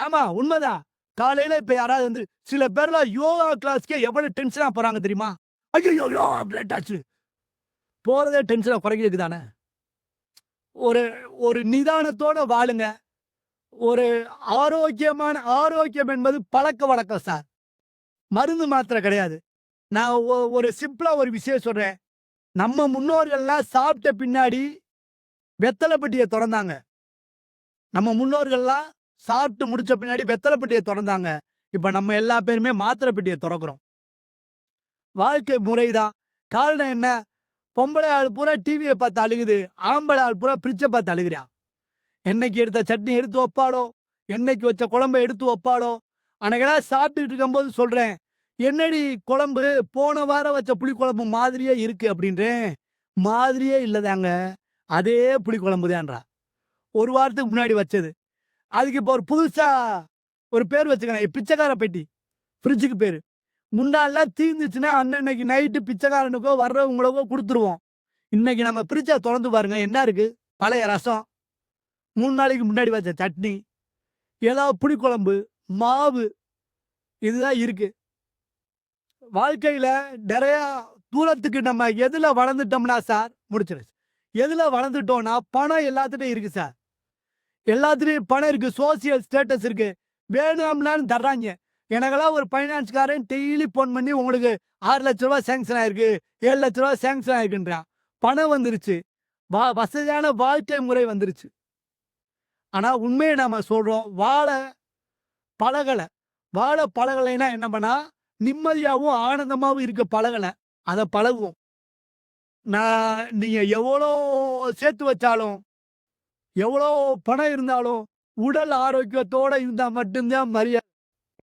ஆமா உண்மைதான். காலையில இப்ப யாராவது வந்து சில பேர்லாம் யோகா கிளாஸ்க்கே எவ்வளவு டென்ஷனா போறாங்க தெரியுமா? ஐய்யய்யோ! பிளட் ஆச்சு. போறதே டென்ஷன குறைக்கிறதுக்கு தானே. ஒரு ஒரு நிதானத்தோட வாழுங்க. ஒரு ஆரோக்கியம் என்பது பழக்கவழக்கம் சார். மருந்து மாத்திரை கிடையாது. நான் ஒரு சிம்பிளா ஒரு விஷயம் சொல்றேன். நம்ம முன்னோர்கள்லாம் சாப்பிட்ட பின்னாடி வெத்தல பெட்டிய தொறந்தாங்க. நம்ம முன்னோர்கள்லாம் சாப்பிட்டு முடிச்ச பின்னாடி வெத்தல பெட்டிய தொறந்தாங்க. இப்ப நம்ம எல்லா பேருமே மாத்திரை பெட்டிய தொறக்கிறோம். வாழ்க்கை முறைதான். காரணம் என்ன? பொம்பளை ஆள் பூரா டிவிய பார்த்து அழுகுது. ஆம்பள ஆள் பூரா ஃப்ரிட்ஜ பார்த்து அழுகுறான். என்னைக்கு எடுத்த சட்னி எடுத்து வப்பாளோ? என்னைக்கு வச்ச குழம்ப எடுத்து வப்பாளோ? அன்னைக்கெல்லாம் சாப்பிட்டுட்டு இருக்கும்போது சொல்றேன். "என்னடி குழம்பு போன வாரம் வச்ச புளிக்குழம்பு மாதிரியே இருக்கு" அப்படின்றேன். மாதிரியே இல்லதாங்க. அதே புளிக்குழம்பு தான்றா. 1 வாரத்துக்கு முன்னாடி வச்சது. அதுக்கு இப்போ ஒரு புதுசா ஒரு பேர் வச்சுருக்காங்க. பிச்சைக்கார பெட்டி. ஃப்ரிட்ஜுக்கு பேரு. முன்னாடிலாம் தீர்ந்துச்சுன்னா அன்னன்னைக்கு நைட்டு பிச்சைக்காரனுக்கோ வர்றவங்களுக்கோ குடுத்துருவோம். இன்னைக்கு நம்ம ஃப்ரிட்ஜ தொறந்து பாருங்க. என்ன இருக்கு? பழைய ரசம், 3 நாளைக்கு முன்னாடி வச்ச சட்னி, ஏதாவது புளிக்குழம்பு, மாவு இதுதான் இருக்கு. வாழ்க்கையில நெறையா தூரத்துக்கு நம்ம எதுல வளர்ந்துட்டோம்னா சார் முடிச்சிருச்சு. எதுல வளர்ந்துட்டோம்னா, பணம் எல்லாத்துட்டயும் இருக்கு சார். எல்லாத்துலயும் பணம் இருக்கு. சோசியல் ஸ்டேட்டஸ் இருக்கு. வேணும்னாலும் தர்றாய்ங்க. எனக்கெல்லாம் ஒரு ஃபைனான்ஸ்காரன் டெய்லி ஃபோன் பண்ணி உங்களுக்கு ரூ. 6,00,000 சாங்ஷன் ஆயிருக்கு. ரூ. 7,00,000 சாங்ஷன் ஆயிருக்குன்றான். பணம் வந்துருச்சு. வசதியான வாழ்க்கை முறை வந்துருச்சு. ஆனா உண்மைய நாம சொல்றோம். பழகல. வாழ பழகலைன்னா என்ன பண்ணா, நிம்மதியாவும், ஆனந்தமாவும் இருக்க பழகல. அத பழகுவோம். நீங்க எவ்வளோ சேர்த்து வச்சாலும், எவ்வளோ பணம் இருந்தாலும், உடல் ஆரோக்கியத்தோட இருந்தா மட்டும் தான் மரியாதை.